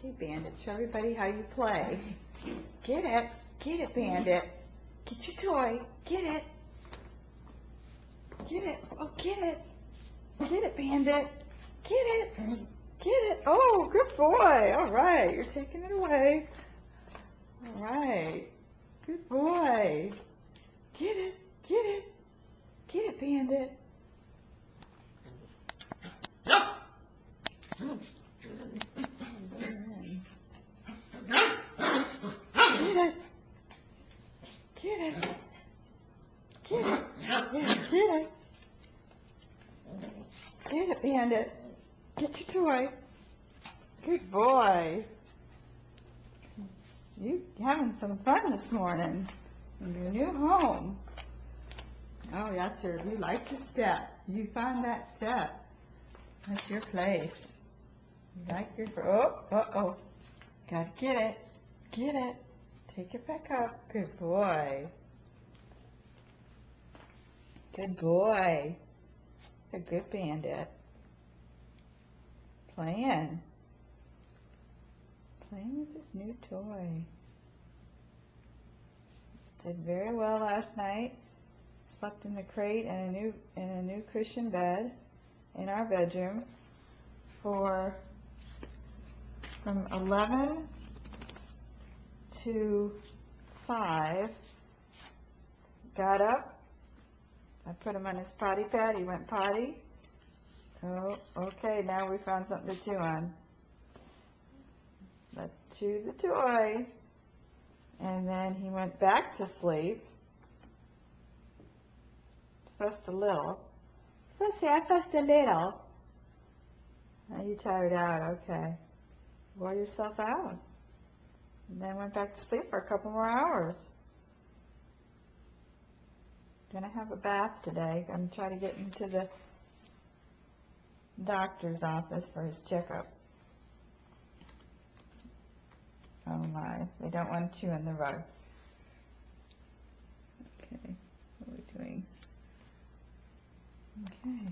Okay, Bandit, show everybody how you play. Get it, Bandit. Get your toy, get it. Get it, oh, get it, Bandit. Get it. Oh, good boy. All right, you're taking it away. All right, good boy. Get it, Bandit. Get it, Bandit. Get your toy. Good boy. You having some fun this morning in your new home. Oh, that's you like your step. You found that step. That's your place. You like your, uh-oh. Gotta get it. Take it back up. Good boy. Good boy. A good Bandit. Playing with this new toy. Did very well last night. Slept in the crate and a new cushion bed in our bedroom from 11 to 5. Got up. I put him on his potty pad. He went potty. Oh, okay. Now we found something to chew on. Let's chew the toy. And then he went back to sleep. Fussed a little. I fussed a little. Now you tired out. Okay. Wore yourself out. And then went back to sleep for a couple more hours. Gonna have a bath today. Gonna try to get into the doctor's office for his checkup. Oh my, they don't want to chew on the rug. Okay, what are we doing? Okay.